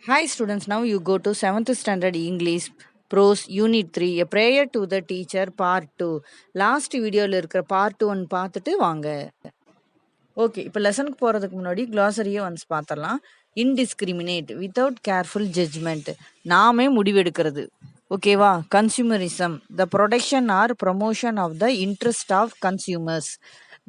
Hi students, now you go to 7th standard English Prose Unit 3 A Prayer to the Teacher Part 2. Last வீடியோவில் இருக்கிற part 1 பார்த்துட்டு வாங்க. Okay, இப்போ லெசனுக்கு போகிறதுக்கு முன்னாடி க்ளாசரியை ஒன்ஸ் பார்த்துடலாம். இன்டிஸ்கிரிமினேட் வித்தவுட் கேர்ஃபுல் ஜட்ஜ்மெண்ட், நாமே முடிவெடுக்கிறது. ஓகேவா? Consumerism the protection or promotion of the interest of consumers.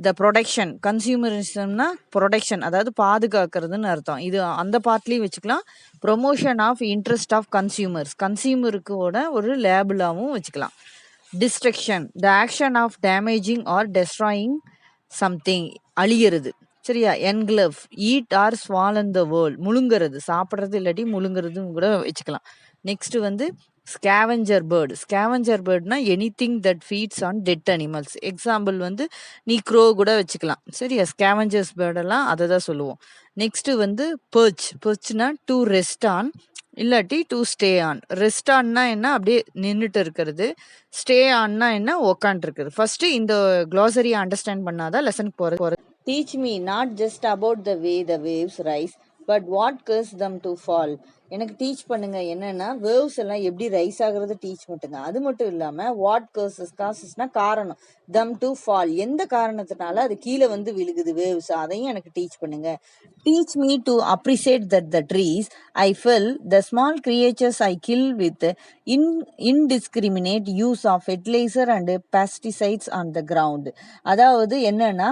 The protection கன்சியூமரிசம்னா ப்ரொடக்ஷன், அதாவது பாதுகாக்கிறதுன்னு அர்த்தம். இது அந்த பார்ட்லேயும் வச்சுக்கலாம். Promotion of interest of consumers, கன்சியூமருக்கோட ஒரு லேபிளாகவும் வச்சுக்கலாம். Destruction the action of damaging or destroying something, அழிகிறது. சரியா? Engulf eat or swallow the world, முழுங்கிறது, சாப்பிட்றது இல்லாட்டி முழுங்குறதும் கூட வச்சுக்கலாம். நெக்ஸ்ட் வந்து ஸ்கேவெஞ்சர் பேர்டு. ஸ்கேவெஞ்சர் பேர்ட்னா anything that feeds on dead animals. Example வந்து நீ க்ரோ கூட வச்சுக்கலாம். சரியா? ஸ்கேவெஞ்சர்ஸ் பேர்டெல்லாம் அதை தான் சொல்லுவோம். நெக்ஸ்ட் வந்து பெர்ச். பெர்ச்னா டு ரெஸ்ட் ஆன் இல்லாட்டி டு ஸ்டே ஆன். ரெஸ்ட் ஆன்னா என்ன? அப்படியே நின்றுட்டு இருக்கிறது. ஸ்டே ஆன்னா என்ன? உக்காண்டிருக்குது. ஃபர்ஸ்ட் இந்த க்ளாசரியை அண்டர்ஸ்டாண்ட் பண்ணாதான் லெசனுக்கு போகிறது. Teach me not just about the way the waves rise but what causes them to fall. எனக்கு டீச் பண்ணுங்க என்னன்னா வேவ்ஸ் எல்லாம் எப்படி ரைஸ் ஆகுறது டீச் மட்டுங்க. அது மட்டும் இல்லாம வாட் காசஸ்னா காரணம், தம் டு ஃபால் எந்த காரணத்தினால அது கீழே வந்து விழுகுது வேவ்ஸ், அதையும் எனக்கு டீச் பண்ணுங்க. Teach me to appreciate that the trees I fell the small creatures I kill with indiscriminate use of fertilizer and pesticides on the ground. அதாவது என்னன்னா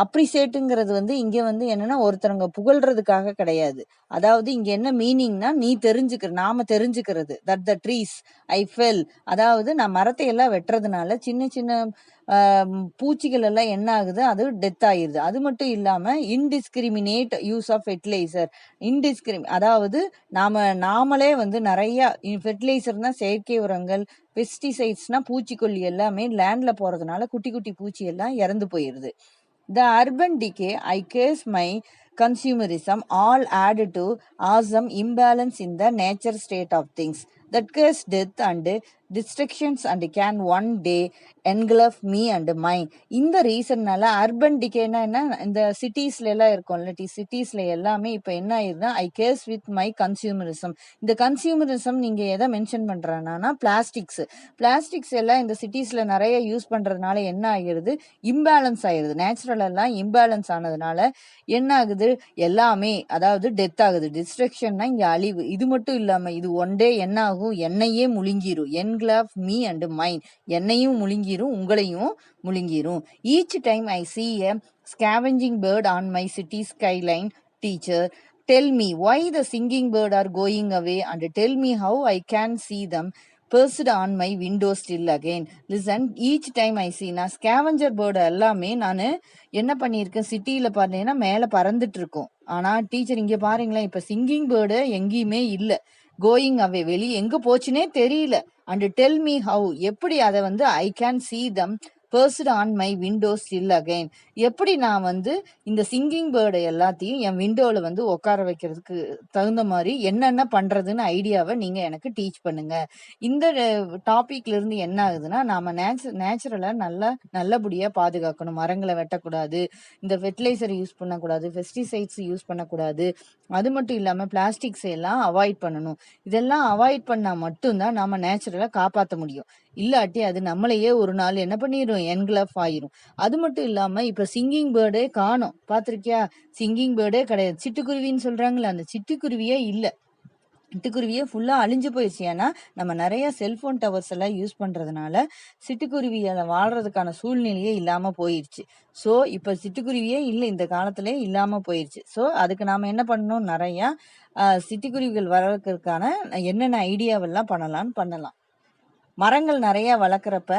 அப்ரிசியேட்டுங்கிறது வந்து இங்க வந்து என்னன்னா ஒருத்தவங்க புகழ்றதுக்காக கிடையாது. அதாவது இங்க என்ன மீனிங்னா நீ தெரிஞ்சுக்கிற, நாம தெரிஞ்சுக்கிறது. That the trees I fell, அதாவது நான் மரத்தை எல்லாம் வெட்டுறதுனால சின்ன சின்ன பூச்சிகள் எல்லாம் என்ன ஆகுது, அது டெத் ஆயிருது. அது மட்டும் இல்லாம இன்டிஸ்கிரிமினேட் யூஸ் ஆஃப் ஃபெர்டிலைசர், அதாவது நாமளே வந்து நிறைய ஃபெர்டிலைசர்னா செயற்கை உரங்கள், பெஸ்டிசைட்ஸ்னா பூச்சிக்கொல்லி எல்லாமே லேண்ட்ல போறதுனால குட்டி குட்டி பூச்சி எல்லாம் இறந்து போயிருது. The urban decay, I guess my consumerism all add to awesome imbalance in the nature state of things that cause death and destructions and can one day engulf me and mine. இந்த ரீசன்னால urban டிகேனா என்ன, இந்த சிட்டிஸ்ல எல்லாம் இருக்கும்ல, சிட்டிஸ்ல எல்லாமே இப்போ என்ன ஆயிருதுன்னா ஐ case with my consumerism. இந்த consumerism நீங்க எதை மென்ஷன் பண்றேன்னா பிளாஸ்டிக்ஸ் எல்லாம் இந்த சிட்டிஸ்ல நிறைய யூஸ் பண்றதுனால என்ன ஆகிருது, இம்பேலன்ஸ் ஆயிருது. நேச்சுரல் எல்லாம் இம்பேலன்ஸ் ஆனதுனால என்ன ஆகுது, எல்லாமே அதாவது டெத் ஆகுது. டிஸ்ட்ரக்ஷன்னா இங்க அழிவு. இது மட்டும் இல்லாம இது ஒன் டே என்ன ஆகும், என்னையே முழுங்கிரும். என்கிளாஃப் மீ அண்ட் மைன், என்னையும் முழுங்கிரும் உங்களையும் முழுங்கிரும். Each time I see a scavenging bird on my city skyline, teacher tell me why the singing bird are going away and tell me how I can see them perched on my window still again. Listen, each time I see, நான் scavenger bird எல்லாமே நான் என்ன பண்ணியிருக்கேன், சிட்டியில பார்த்தீங்கன்னா மேலே பறந்துட்டு இருக்கும். ஆனா டீச்சர் இங்க பாருங்களேன், இப்ப சிங்கிங் பேர்டு எங்கேயுமே இல்லை. கோயிங் அவே, வெளியே எங்க போச்சுன்னே தெரியல. அண்ட் டெல் மீ ஹவு, எப்படி அதை வந்து I can see them perched on my window still again, எப்படி நான் வந்து இந்த சிங்கிங் பேர்டு எல்லாத்தையும் என் விண்டோல வந்து உட்கார வைக்கிறதுக்கு தகுந்த மாதிரி என்னென்ன பண்றதுன்னு ஐடியாவை நீங்க எனக்கு டீச் பண்ணுங்க. இந்த டாபிக்ல இருந்து என்ன ஆகுதுன்னா, நாம நேச்சுரலா நல்லபடியா பாதுகாக்கணும். மரங்களை வெட்டக்கூடாது, இந்த ஃபெர்டிலைசர் யூஸ் பண்ணக்கூடாது, பெஸ்டிசைட்ஸ் யூஸ் பண்ணக்கூடாது. அது மட்டும் இல்லாம பிளாஸ்டிக்ஸ் எல்லாம் அவாய்ட் பண்ணணும். இதெல்லாம் அவாய்ட் பண்ணா மட்டும்தான் நாம நேச்சுரலா காப்பாற்ற முடியும். இல்லாட்டி அது நம்மளையே ஒரு நாள் என்ன பண்ணிரும், என்கிளஃப் ஆயிரும். அது மட்டும் இல்லாம இப்ப சிங்கிங் பேர்டே காணோம், பாத்திருக்கியா? சிங்கிங் பேர்டே கிடையாது. சிட்டுக்குருவின்னு சொல்றாங்களே, அந்த சிட்டுக்குருவியே இல்ல. சிட்டுக்குருவியே ஃபுல்லா அழிஞ்சு போயிடுச்சு. ஏன்னா நம்ம நிறைய செல்போன் டவர்ஸ் எல்லாம் யூஸ் பண்றதுனால சிட்டுக்குருவியால வாழ்றதுக்கான சூழ்நிலையே இல்லாம போயிடுச்சு. ஸோ இப்ப சிட்டுக்குருவியே இல்லை, இந்த காலத்திலே இல்லாம போயிடுச்சு. ஸோ அதுக்கு நாம என்ன பண்ணணும், நிறைய சிட்டுக்குருவிகள் வளர்க்கறதுக்கான என்னென்ன ஐடியாவெல்லாம் பண்ணலாம். மரங்கள் நிறைய வளர்க்குறப்ப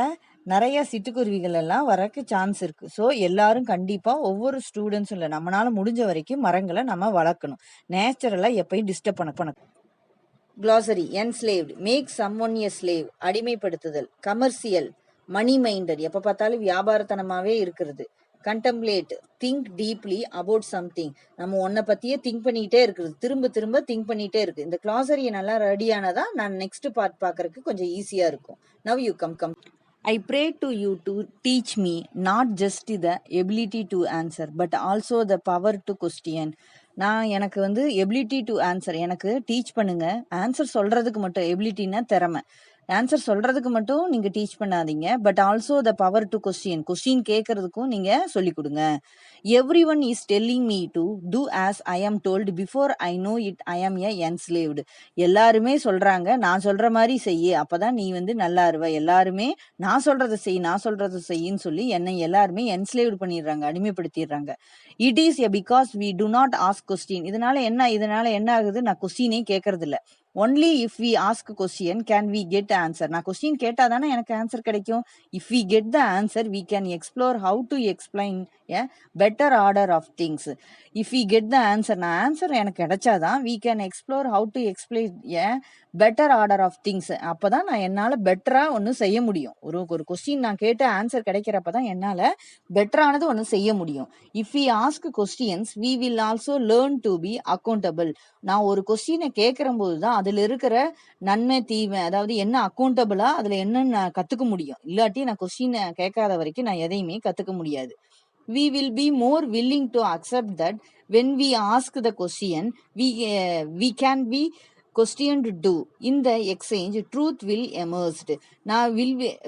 நிறைய சிட்டுக்குருவிகள் எல்லாம் வரக்கு சான்ஸ் இருக்கு. ஸோ எல்லாரும் கண்டிப்பா ஒவ்வொரு ஸ்டூடெண்ட்ஸும் இல்லை, நம்மளால முடிஞ்ச வரைக்கும் மரங்களை நம்ம வளர்க்கணும். நேச்சுரலா எப்பயும் டிஸ்டர்ப் பண்ண. Glossary enslaved make someone a slave, அடிமைப்படுத்துதல். கமர்ஷியல் மணி மைண்டட், எப்போ பார்த்தாலும் வியாபாரத்தனமாவே இருக்கிறது. Contemplate think deeply about something, நம்ம ஒன்றை பற்றியே திங்க் பண்ணிக்கிட்டே இருக்குது, திரும்ப திரும்ப திங்க் பண்ணிகிட்டே இருக்குது. இந்த க்ளாசரியை நல்லா ரெடியானதான் நான் நெக்ஸ்ட் பார்ட் பார்க்கறதுக்கு கொஞ்சம் ஈஸியாக இருக்கும். Now you come. I pray to you to teach me not just the ability to answer, but also the power to question. நான் எனக்கு வந்து எபிலிட்டி டு ஆன்சர், எனக்கு டீச் பண்ணுங்க. ஆன்சர் சொல்றதுக்கு மட்டும், எபிலிட்டினா திறமை. ஆன்சர் சொல்றதுக்கு மட்டும் நீங்க டீச் பண்ணாதீங்க. But also the power to question கேட்கறதுக்கும் நீங்க சொல்லிக் கொடுங்க. Everyone is telling me to do as I am told before I know it I am a என்ஸ்லேவ்டு. எல்லாருமே சொல்றாங்க நான் சொல்ற மாதிரி செய்யு, அப்பதான் நீ வந்து நல்லா இருவ. எல்லாருமே நான் சொல்றதை செய்யின்னு சொல்லி என்னை எல்லாருமே என்ஸ்லேவ்டு பண்ணிடுறாங்க, அடிமைப்படுத்திடுறாங்க. It is a because we do not ask question. இதனால என்ன ஆகுது, நான் கொஸ்டினே கேட்கறது இல்ல. Only if we ask question can we get answer. நான் கொஸ்டின் கேட்டா தானே எனக்கு ஆன்சர் கிடைக்கும். If we get the answer we can explore how to explain a better order of things. If we get the answer, நான் answer எனக்கு கிடைச்சாதான் we can explore how to explain a better order of things. அப்பதான் நான் என்னால் பெட்டரா ஒன்று செய்ய முடியும். ஒரு கொஸ்டின் நான் கேட்ட ஆன்சர் கிடைக்கிறப்பதான் என்னால் பெட்டரானது ஒன்று செய்ய முடியும். If we ask questions we will also learn to be accountable. நான் ஒரு கொஸ்டினை கேட்கிற போது தான் அதுல இருக்கிற நன்மை தீமை, அதாவது என்ன அக்கௌண்டபிளா அதுல என்னன்னு நான் கத்துக்க முடியும். இல்லாட்டி நான் கொஸ்டினை கேட்காத வரைக்கும் நான் எதையுமே கத்துக்க முடியாது. We will be more willing to accept that when we ask the question, we can be questioned too. In the exchange, truth will emerge. நான்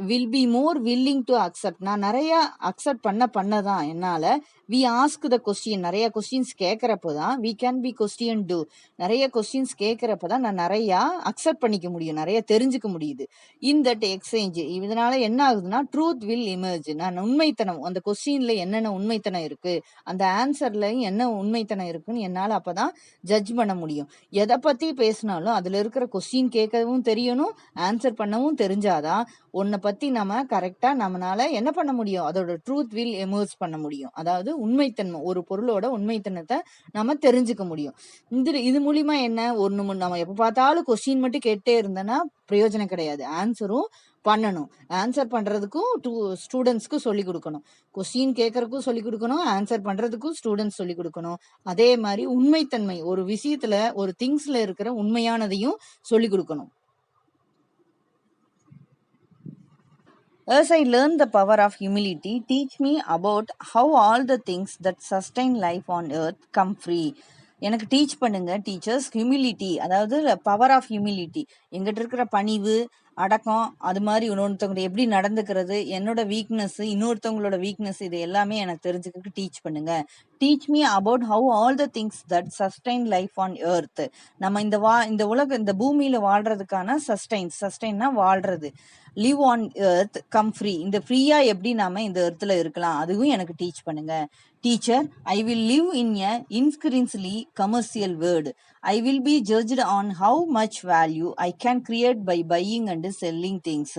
will be more willing to accept. நான் நிறைய அக்செப்ட் பண்ணதான் என்னால we ask the question, நிறைய questions கேட்கறப்பதான் we can be questioned too. நிறைய questions கேட்கறப்பதான் நான் நிறைய அக்செப்ட் பண்ணிக்க முடியும், நிறைய தெரிஞ்சுக்க முடியுது. இன் தட் எக்ஸ்சேஞ்ச், இதனால என்ன ஆகுதுன்னா ட்ரூத் வில் எமர்ஜ். நான் உண்மைத்தனம், அந்த கொஸ்டின்ல என்னென்ன உண்மைத்தனம் இருக்கு, அந்த ஆன்சர்ல என்ன உண்மைத்தனம் இருக்குன்னு என்னால அப்பதான் ஜட்ஜ் பண்ண முடியும். எதை பத்தி பேசினாலும் அதுல இருக்கிற கொஸ்டின் கேட்கவும் தெரியணும், ஆன்சர் பண்ணவும் தெரிஞ்சாதான் உன்னை பத்தி நம்ம கரெக்டா நம்மளால என்ன பண்ண முடியும், அதோட ட்ரூத் வில் எமர்ஜ் பண்ண முடியும். அதாவது உண்மைத்தன்மை, ஒரு பொருளோட உண்மைத்தனத்தை நம்ம தெரிஞ்சுக்க முடியும். இது மூலியமா என்ன, நம்ம எப்ப பார்த்தாலும் கொஸ்டின் மட்டும் கேட்டே இருந்தேன்னா பிரயோஜனம் கிடையாது. ஆன்சரும் பண்ணணும். ஆன்சர் பண்றதுக்கும் ஸ்டூடெண்ட்ஸ்க்கு சொல்லிக் கொடுக்கணும். கொஸ்டின் கேட்கறதுக்கும் சொல்லிக் கொடுக்கணும், ஆன்சர் பண்றதுக்கும் ஸ்டூடெண்ட்ஸ் சொல்லிக் கொடுக்கணும். அதே மாதிரி உண்மைத்தன்மை, ஒரு விஷயத்துல ஒரு திங்ஸ்ல இருக்கிற உண்மையானதையும் சொல்லிக் கொடுக்கணும். As I learn the power of humility, teach me about how all the things that sustain life on earth come free. எனக்கு டீச் பண்ணுங்க டீச்சர்ஸ், ஹியூமிலிட்டி, அதாவது பவர் ஆஃப் ஹியூமிலிட்டி. எங்கிட்ட இருக்கிற பணிவு, அடக்கம், அது மாதிரி இன்னொருத்தவங்க எப்படி நடந்துக்கிறது, என்னோட வீக்னஸ், இன்னொருத்தவங்களோட வீக்னஸ், இது எல்லாமே எனக்கு தெரிஞ்சுக்க டீச் பண்ணுங்க. Teach me about how all the things that sustain life on earth. நம்ம இந்த உலக இந்த பூமியில வாழ்றதுக்கான சஸ்டைன்னா வாழ்றது, live on earth come free. இந்த ஃப்ரீயா எப்படி நாம இந்த எர்த்ல இருக்கலாம், அதுவும் எனக்கு டீச் பண்ணுங்க. Teacher, I will live in a increasingly commercial world. I will be judged on how much value I can create by buying and selling things.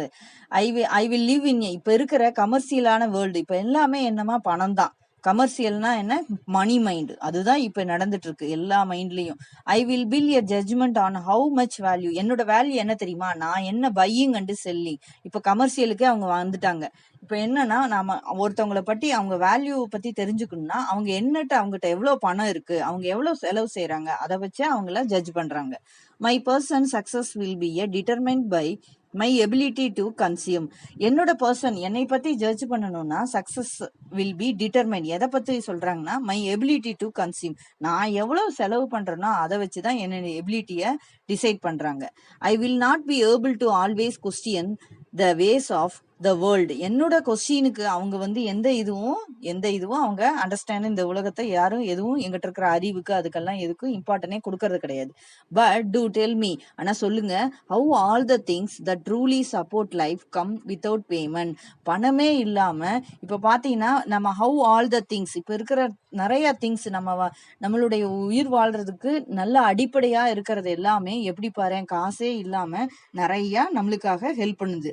I will live in a, இப்ப இருக்கிற கமர்சியலான world, இப்ப எல்லாமே என்னமா பணம் தான். கமர்சியல்னா என்ன, மணி mind, அதுதான் இப்ப நடந்துட்டு இருக்கு எல்லா மைண்ட்லயும். I will bill a judgment on how much value. என்னோட வேல்யூ என்ன தெரியுமா, நான் என்ன பையிங் அண்ட் செல்லிங். இப்ப கமர்சியலுக்கே அவங்க வந்துட்டாங்க. இப்ப என்னன்னா, நாம ஒருத்தவங்களை பத்தி அவங்க வேல்யூ பத்தி தெரிஞ்சுக்கணும்னா அவங்க என்னட்ட, அவங்ககிட்ட எவ்வளவு பணம் இருக்கு, அவங்க எவ்வளவு செலவு செய்யறாங்க, அதை வச்சு அவங்கள ஜட்ஜ் பண்றாங்க. My person success will be a determined by my ability to consume. என்னோட பர்சன் என்னை பத்தி ஜட்ஜ் பண்ணணும்னா சக்சஸ் வில் பி டிட்டர்மைன். எதை பத்தி சொல்றாங்கன்னா மை எபிலிட்டி டு கன்சியூம். நான் எவ்வளவு செலவு பண்றேனோ அதை வச்சுதான் என்னோட எபிலிட்டியை டிசைட் பண்றாங்க. I will not be able to always question the ways of the world. என்னோட கொஸ்டினுக்கு அவங்க வந்து எந்த இதுவும் அவங்க அண்டர்ஸ்டாண்ட், இந்த உலகத்தை யாரும் எதுவும் எங்கிட்ட இருக்கிற அறிவுக்கு அதுக்கெல்லாம் எதுக்கும் இம்பார்ட்டனே கொடுக்கறது கிடையாது. பட் டூ டெல் மீ, ஆனா சொல்லுங்க, how all the things that truly support life come without payment. பணமே இல்லாம இப்ப பாத்தீங்கன்னா நம்ம ஹவு ஆல் த திங்ஸ், இப்ப இருக்கிற நிறைய திங்ஸ் நம்மளுடைய உயிர் வாழ்றதுக்கு நல்ல அடிப்படையா இருக்கிறது எல்லாமே எப்படி பாரு, காசே இல்லாம நிறைய நம்மளுக்காக ஹெல்ப் பண்ணுது.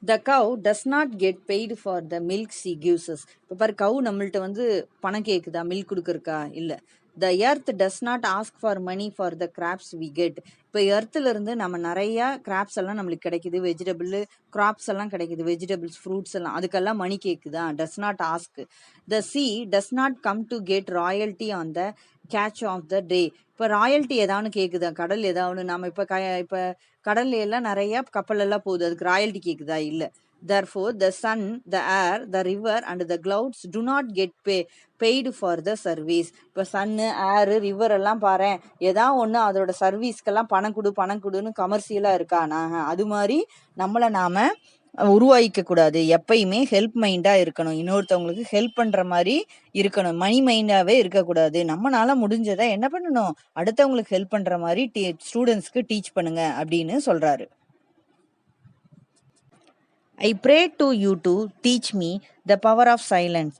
The cow does not get paid for the milk she gives us. இப்போ பாரு, கவு நம்மள்ட்ட வந்து பணம் கேட்குதா மில்க் கொடுக்கறக்கா, இல்லை. The earth does not ask for money for the crops we get. இப்போ எர்த்துல இருந்து நம்ம நிறைய கிராப்ஸ் எல்லாம் நம்மளுக்கு கிடைக்குது, வெஜிடபிள் கிராப்ஸ் எல்லாம் கிடைக்குது, வெஜிடபிள்ஸ் ஃப்ரூட்ஸ் எல்லாம், அதுக்கெல்லாம் மணி கேட்குதா, does not ask. The sea does not come to get royalty on the catch of the day. இப்போ ராயல்ட்டி ஏதாவது கேட்குதா, கடல் ஏதாவது, நம்ம இப்போ கடல்ல எல்லாம் நிறைய கப்பல் எல்லாம் போகுது, அதுக்கு ராயல்ட்டி கேட்குதா, இல்லை. Therefore, the sun, the air, the river and the clouds do not get paid for the service. இப்போ சன்னு ஏரு ரிவர் எல்லாம் பாரு, ஒன்று அதோட சர்வீஸ்க்கெல்லாம் பணம் கொடுன்னு கமர்ஷியலாக இருக்கா? அது மாதிரி நம்மளை நாம உருவாக்கிக்க கூடாது. எப்பயுமே ஹெல்ப் மைண்டா இருக்கணும். இன்னொருத்தவங்களுக்கு ஹெல்ப் பண்ற மாதிரி இருக்கணும். மணி மைண்டாவே இருக்கக்கூடாது. நம்மளால முடிஞ்சதை என்ன பண்ணணும், அடுத்தவங்களுக்கு ஹெல்ப் பண்ற மாதிரி ஸ்டூடெண்ட்ஸ்க்கு டீச் பண்ணுங்க அப்படின்னு சொல்றாரு. I pray to you to teach me the power of silence.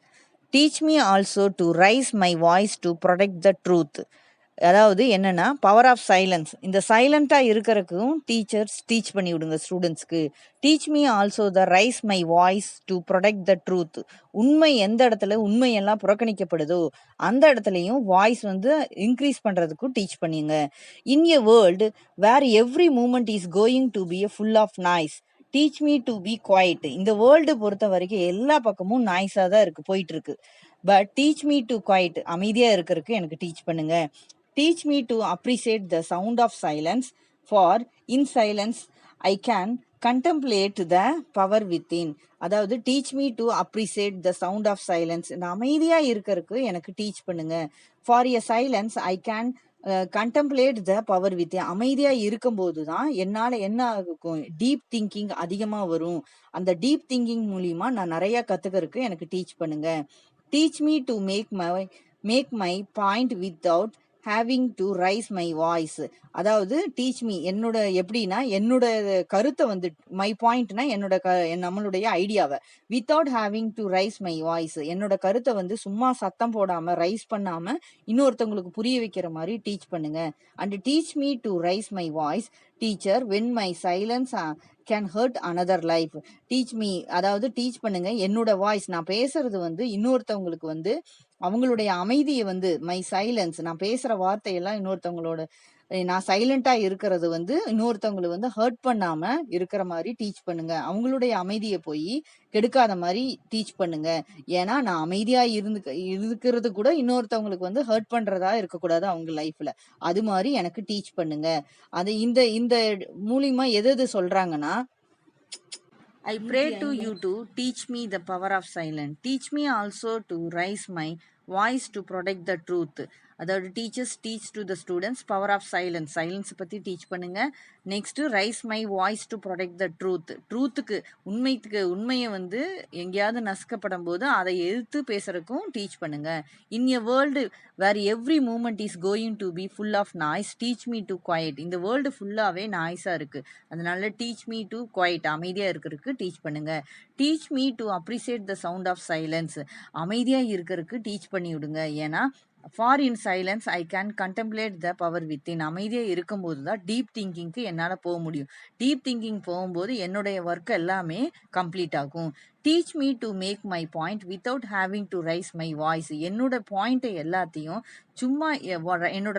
Teach me also to raise my voice to protect the truth. அதாவது என்னன்னா, பவர் ஆஃப் சைலன்ஸ். இந்த சைலண்டாக இருக்கிறதுக்கும் டீச்சர்ஸ் டீச் பண்ணி விடுங்க ஸ்டூடெண்ட்ஸ்க்கு. Teach me also the rise my voice to protect the truth. உண்மை எந்த இடத்துல உண்மையெல்லாம் புறக்கணிக்கப்படுதோ அந்த இடத்துலையும் வாய்ஸ் வந்து இன்க்ரீஸ் பண்ணுறதுக்கும் டீச் பண்ணிங்க. In a world where every moment is going to be a full of noise, teach me to be quiet. இந்த வேர்ல்டு பொறுத்த வரைக்கும் எல்லா பக்கமும் நாய்ஸாக தான் போயிட்டு இருக்கு. But teach me to quiet, அமைதியாக இருக்கிறதுக்கு எனக்கு டீச் பண்ணுங்க. Teach me to appreciate the sound of silence, for in silence I can contemplate the power within. அதாவது teach me to appreciate the sound of silence, நான் அமைதியாக இருக்கிறதுக்கு எனக்கு teach பண்ணுங்க. For a silence I can contemplate the power with. அமைதியாக இருக்கும்போது தான் என்னால் என்ன ஆகும், டீப் திங்கிங் அதிகமாக வரும். அந்த டீப் திங்கிங் மூலிமா நான் நிறையா கற்றுக்கிறதுக்கு எனக்கு டீச் பண்ணுங்க. Teach me to make my point without having to raise my voice. அதாவது டீச் மீ என்னோட எப்படின்னா, என்னோட கருத்தை வந்து மை பாயிண்ட்னா நம்மளுடைய ஐடியாவை without having to raise my voice, என்னோட கருத்தை வந்து சும்மா சத்தம் போடாம ரைஸ் பண்ணாம இன்னொருத்தவங்களுக்கு புரிய வைக்கிற மாதிரி டீச் பண்ணுங்க. And teach me to raise my voice teacher when my silence can hurt another life. Teach me அதாவது டீச் பண்ணுங்க, என்னோட வாய்ஸ் நான் பேசுறது வந்து இன்னொருத்தவங்களுக்கு வந்து அவங்களுடைய அமைதியை வந்து மை சைலன்ஸ், நான் பேசுற வார்த்தையெல்லாம் இன்னொருத்தவங்களோட நான் சைலண்டா இருக்கிறது வந்து இன்னொருத்தவங்களுக்கு வந்து ஹர்ட் பண்ணாம இருக்கிற மாதிரி டீச் பண்ணுங்க. அவங்களுடைய அமைதியை போய் கெடுக்காத மாதிரி டீச் பண்ணுங்க. ஏன்னா நான் அமைதியா இருக்கிறது கூட இன்னொருத்தவங்களுக்கு வந்து ஹர்ட் பண்றதா இருக்கக்கூடாது அவங்க லைஃப்ல. அது மாதிரி எனக்கு டீச் பண்ணுங்க. அது இந்த இந்த மூலியமா எது சொல்றாங்கன்னா, I pray to you to teach me the power of silence. Teach me also to raise my voice to protect the truth. அதாவது teachers teach to the students power of silence, silence பற்றி teach பண்ணுங்க. Next raise my voice to protect the truth, ட்ரூத்துக்கு உண்மையை வந்து எங்கேயாவது நசுக்கப்படும் போது அதை எதிர்த்து பேசுறதுக்கும் டீச் பண்ணுங்க. In a world where every moment is going to be full of noise, teach me to quiet. இந்த வேர்ல்டு ஃபுல்லாகவே நாய்ஸாக இருக்குது, அதனால டீச் மீ டு குவைட், அமைதியாக இருக்கிறதுக்கு டீச் பண்ணுங்க. Teach me to appreciate the sound of silence, அமைதியாக இருக்கிறதுக்கு டீச் பண்ணி விடுங்க. ஏன்னா for in silence I can contemplate the power within, அமைதியாக இருக்கும்போது தான் டீப் திங்கிங்க்கு என்னால் போக முடியும். டீப் திங்கிங் போகும்போது என்னுடைய ஒர்க் எல்லாமே கம்ப்ளீட் ஆகும். Teach me to make my point without having to raise my voice, என்னோட பாயிண்ட்டை எல்லாத்தையும் சும்மா என்னோட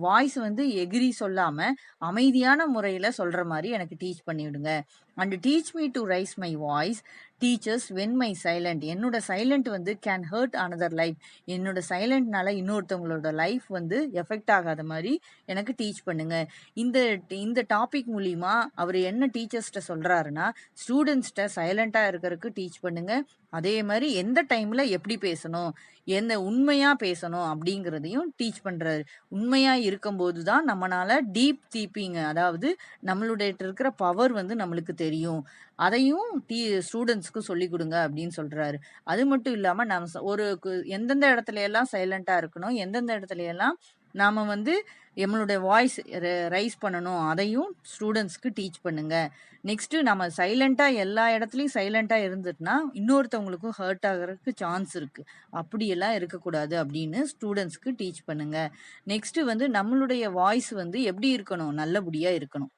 வாய்ஸ் வந்து எகிரி சொல்லாமல் அமைதியான முறையில் சொல்கிற மாதிரி எனக்கு டீச் பண்ணிவிடுங்க. And teach me to raise my voice teachers when my silent, என்னோட சைலண்ட் வந்து கேன் ஹர்ட் அனதர் லைஃப், என்னோட சைலண்ட்னால இன்னொருத்தவங்களோட லைஃப் வந்து எஃபெக்ட் ஆகாத மாதிரி எனக்கு டீச் பண்ணுங்க. இந்த டாபிக் மூலிமா அவர் என்ன டீச்சர்ஸ்கிட்ட சொல்கிறாருன்னா, ஸ்டூடெண்ட்ஸ்கிட்ட சைலண்ட்டாக இருக்கிறதுக்கு டீச் பண்ணுங்க. அதே மாதிரி எந்த டைமில் எப்படி பேசணும், எந்த உண்மையாக பேசணும் அப்படிங்கிறதையும் டீச் பண்ணுறாரு. உண்மையாக இருக்கும்போது தான் நம்மளால் டீப் தீப்பிங், அதாவது நம்மளுடைய இருக்கிற பவர் வந்து நம்மளுக்கு தெரியும், அதையும் ஸ்டூடெண்ட்ஸ்க்கு சொல்லிக் கொடுங்க அப்படின்னு சொல்கிறாரு. அது மட்டும் இல்லாமல் நம்ம எந்தெந்த இடத்துல எல்லாம் சைலண்ட்டாக இருக்கணும், எந்தெந்த இடத்துல எல்லாம் நாம் வந்து நம்மளுடைய வாய்ஸ் ரைஸ் பண்ணணும், அதையும் ஸ்டூடெண்ட்ஸ்க்கு டீச் பண்ணுங்க. நெக்ஸ்ட்டு நம்ம சைலண்ட்டாக எல்லா இடத்துலையும் சைலண்ட்டாக இருந்துட்டுனா இன்னொருத்தவங்களுக்கும் ஹர்ட் ஆகிறதுக்கு சான்ஸ் இருக்குது, அப்படியெல்லாம் இருக்கக்கூடாது அப்படின்னு ஸ்டூடெண்ட்ஸ்க்கு டீச் பண்ணுங்க. நெக்ஸ்ட்டு வந்து நம்மளுடைய வாய்ஸ் வந்து எப்படி இருக்கணும், நல்லபடியாக இருக்கணும்.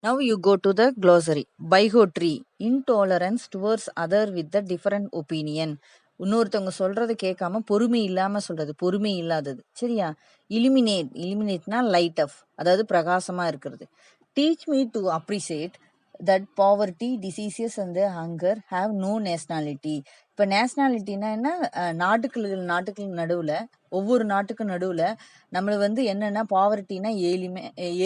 Now you go to the glossary. Bigotry, intolerance towards other with a different opinion. இன்னொருத்தவங்க சொல்றது கேட்காம பொறுமை இல்லாம சொல்றது, பொறுமை இல்லாதது. சரியா? இலிமினேட்னா லைட் ஆஃப், அதாவது பிரகாசமா இருக்கிறது. Teach me to appreciate that poverty, diseases and hunger have no nationality. இப்போ நேஷனாலிட்டினா என்ன, நாட்டுக்கு நடுவில் ஒவ்வொரு நாட்டுக்கும் நடுவுல நம்மள வந்து என்னன்னா பாவர்ட்டினா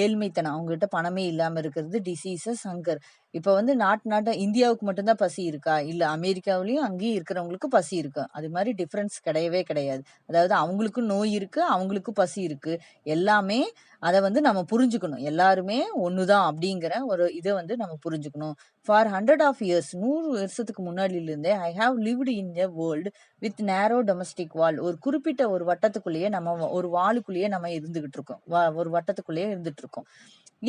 ஏழ்மைத்தனம். அவங்ககிட்ட பணமே இல்லாம இருக்கிறது, டிசீசஸ், ஹங்கர். இப்ப வந்து நாட்டு இந்தியாவுக்கு மட்டும் தான் பசி இருக்கா? இல்ல அமெரிக்காவிலயும் அங்கேயும் இருக்கிறவங்களுக்கு பசி இருக்கு. அது மாரி டிஃபரன்ஸ் கிடையவே கிடையாது. அதாவது அவங்களுக்கும் நோய் இருக்கு, அவங்களுக்கும் பசி இருக்கு. எல்லாமே அத வந்து நம்ம புரிஞ்சுக்கணும். எல்லாருமே ஒண்ணுதான் அப்படிங்கிற ஒரு இத வந்து நம்ம புரிஞ்சுக்கணும். ஃபார் 100 ஆஃப் இயர்ஸ் 100 வருஷத்துக்கு முன்னாடில இருந்தே I have lived in a world with நேரோ டொமஸ்டிக் வால். ஒரு குறிப்பிட்ட ஒரு வட்டத்துக்குள்ளேயே நம்ம ஒரு வாலுக்குள்ளேயே நம்ம இருந்துகிட்டு இருக்கோம். ஒரு வட்டத்துக்குள்ளேயே இருந்துட்டு இருக்கோம்.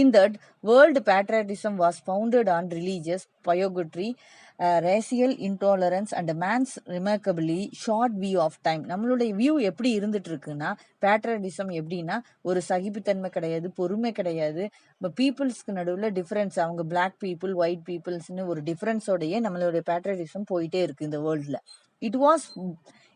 In that, world patriotism was founded on religious bigotry, racial intolerance and man's remarkably short view of time. நம்மளுடைய வியூ எப்படி இருந்துட்டு இருக்குன்னா, பேட்ரியாட்டிசம் எப்படின்னா, ஒரு சகிப்புத்தன்மை கிடையாது, பொறுமை கிடையாது. பீப்புள்ஸ்க்கு நடுவுல டிஃபரன்ஸ், அவங்க பிளாக் பீப்புள், ஒயிட் பீப்புள்ஸ்னு ஒரு டிஃபரன்ஸோடயே நம்மளுடைய பேட்ரியாட்டிசம் போயிட்டே இருக்கு இந்த வேர்ல்ட்ல. It was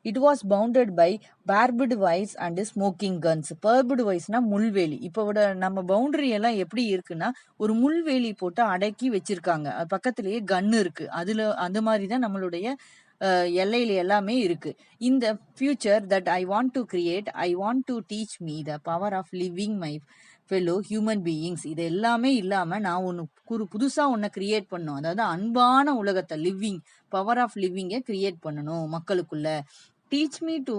it was bounded by barbed wires and smoking guns. Barbed வைஸ்னா முள்வேலி. இப்போ விட நம்ம பவுண்டரி எல்லாம் எப்படி இருக்குன்னா, ஒரு முள்வேலி போட்டு அடக்கி வச்சிருக்காங்க. அது பக்கத்திலேயே கன் இருக்கு. அதுல அந்த மாதிரி தான் நம்மளுடைய எல்லையில எல்லாமே இருக்கு. இந்த future that I want to create, I want to teach me the power of living my fellow human beings. இது எல்லாமே இல்லாம நான் புதுசா ஒன்ன கிரியேட் பண்ணும். அதாவது அன்பான உலகத்தை, பவர் ஆஃப் லிவிங்கை கிரியேட் பண்ணணும் மக்களுக்குள்ள. Teach me to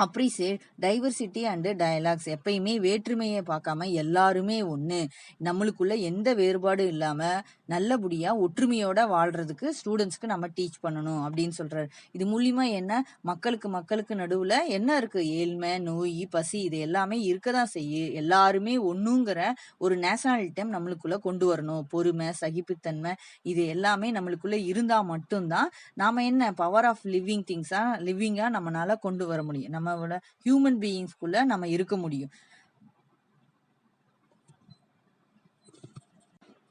appreciate diversity and dialogues. எப்பயுமே வேற்றுமையை பார்க்காம எல்லாருமே ஒன்று, நம்மளுக்குள்ள எந்த வேறுபாடும் இல்லாம நல்லபடியா ஒற்றுமையோட வாழ்றதுக்கு ஸ்டூடெண்ட்ஸ்க்கு நம்ம டீச் பண்ணணும் அப்படின்னு சொல்றாரு. இது மூலியமா என்ன, மக்களுக்கு நடுவுல என்ன இருக்கு, ஏழ்மை, நோய், பசி, இது எல்லாமே இருக்கதான் செய்யும். எல்லாருமே ஒண்ணுங்கிற ஒரு நேஷனாலிட்டம் நம்மளுக்குள்ள கொண்டு வரணும். பொறுமை, சகிப்புத்தன்மை, இது எல்லாமே நம்மளுக்குள்ள இருந்தா மட்டும்தான் நாம என்ன பவர் ஆஃப் லிவிங்கா நம்மளால கொண்டு வர முடியும். நம்மளோட ஹியூமன் பீயிங்ஸ்குள்ள நம்ம இருக்க முடியும்.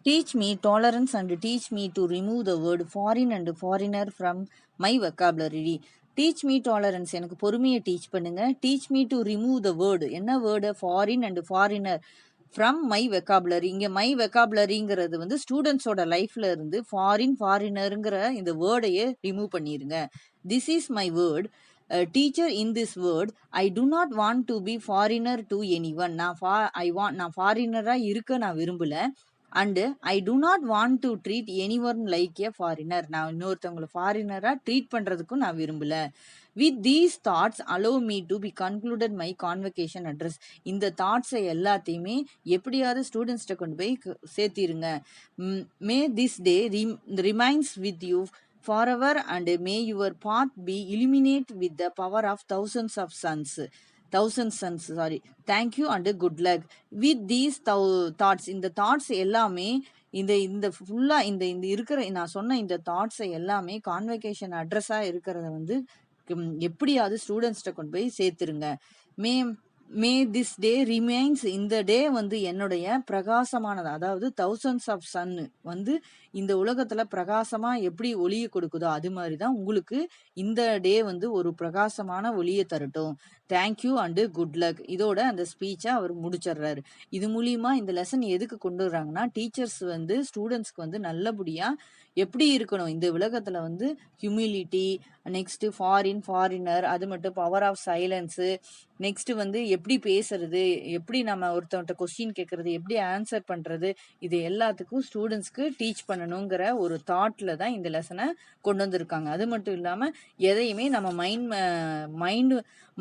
Teach me tolerance and teach me to remove the word foreign and foreigner from my vocabulary. Teach me tolerance, எனக்கு பொறுமையை டீச் பண்ணுங்க. Teach me to remove the word, என்ன word, foreign and foreigner from my vocabulary. இங்க my வெக்காபுலரிங்கிறது வந்து ஸ்டூடெண்ட்ஸோட லைஃப்ல இருந்து ஃபாரினருங்கிற இந்த வேர்டையே ரிமூவ் பண்ணிருங்க. This is my word, teacher in this word, I do not want to be foreigner to any one. நான் ஃபாரினரா இருக்க நான் விரும்பல. And I do not want to treat any one like a foreigner. நான் இன்னொருத்தவங்களை ஃபாரினரா treat பண்றதுக்கும் நான் விரும்பல. With these thoughts allow me to be concluded my convocation address. இந்த தாட்ஸை எல்லாத்தையுமே எப்படியாவது ஸ்டூடெண்ட்ஸ்கிட்ட கொண்டு போய் சேர்த்திருங்க. May this day remains with you forever and may your path be illuminate with the power of thousands suns. Thank you and good luck. With these thoughts, இந்த thoughts எல்லாமே இந்த ஃபுல்லா இந்த இருக்கிற நான் சொன்ன இந்த தாட்ஸை எல்லாமே கான்வெகேஷன் அட்ரஸா இருக்கிறத வந்து எப்படியாவது ஸ்டூடெண்ட்ஸ்கிட்ட கொண்டு போய் சேர்த்துருங்க. மே திஸ் டே ரிமைன்ஸ், இந்த டே வந்து என்னுடைய பிரகாசமானது, அதாவது தௌசண்ட்ஸ் ஆஃப் சன் வந்து இந்த உலகத்துல பிரகாசமா எப்படி ஒளியை கொடுக்குதோ அது மாதிரிதான் உங்களுக்கு இந்த டே வந்து ஒரு பிரகாசமான ஒளியை தரட்டும். Thank you and good luck. இதோட அந்த ஸ்பீச்சை அவர் முடிச்சிடுறாரு. இது மூலியமா இந்த லெசன் எதுக்கு கொண்டு வர்றாங்கன்னா, டீச்சர்ஸ் வந்து ஸ்டூடெண்ட்ஸ்க்கு வந்து நல்லபடியா எப்படி இருக்கணும், இந்த உலகத்துல வந்து ஹியூமிலிட்டி, நெக்ஸ்ட் ஃபாரினர், அது மட்டும் பவர் ஆஃப் சைலன்ஸு, நெக்ஸ்ட் வந்து எப்படி பேசுறது, எப்படி நம்ம ஒருத்தவன்ட்ட கொஸ்டின் கேட்கறது, எப்படி ஆன்சர் பண்றது, இது எல்லாத்துக்கும் ஸ்டூடெண்ட்ஸ்க்கு டீச் பண்ணணுங்கிற ஒரு தாட்ல தான் இந்த லெசனை கொண்டு வந்திருக்காங்க. அது மட்டும் இல்லாம எதையுமே நம்ம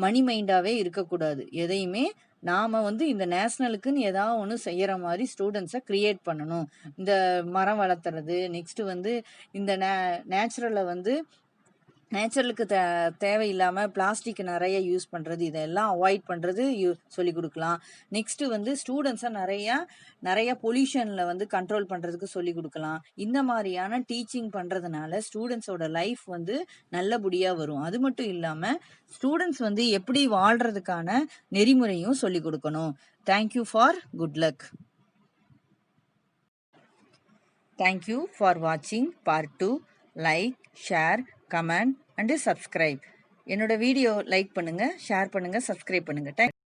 மணி மைண்டாவே இருக்கக்கூடாது. எதையுமே நாம வந்து இந்த நேஷனலுக்குன்னு ஏதாவது ஒன்று செய்யற மாதிரி ஸ்டூடெண்ட்ஸை கிரியேட் பண்ணணும். இந்த மரம் வளர்த்துறது, நெக்ஸ்ட் வந்து இந்த நேச்சுரலுக்கு தேவையில்லாம பிளாஸ்டிக் நிறைய யூஸ் பண்றது, இதெல்லாம் அவாய்ட் பண்றது சொல்லி கொடுக்கலாம். நெக்ஸ்ட் வந்து ஸ்டூடெண்ட்ஸை நிறைய பொல்யூஷன்ல வந்து கண்ட்ரோல் பண்றதுக்கு சொல்லி கொடுக்கலாம். இந்த மாதிரியான டீச்சிங் பண்றதுனால ஸ்டூடெண்ட்ஸோட லைஃப் வந்து நல்லபடியா வரும். அது மட்டும் இல்லாம ஸ்டூடெண்ட்ஸ் வந்து எப்படி வாழ்றதுக்கான நெறிமுறையும் சொல்லி கொடுக்கணும். Thank you for good luck. Thank you for வாட்சிங் part 2. Like, share, comment and subscribe. என்னோட வீடியோ லைக் பண்ணுங்க, ஷேர் பண்ணுங்க, சப்ஸ்கிரைப் பண்ணுங்க.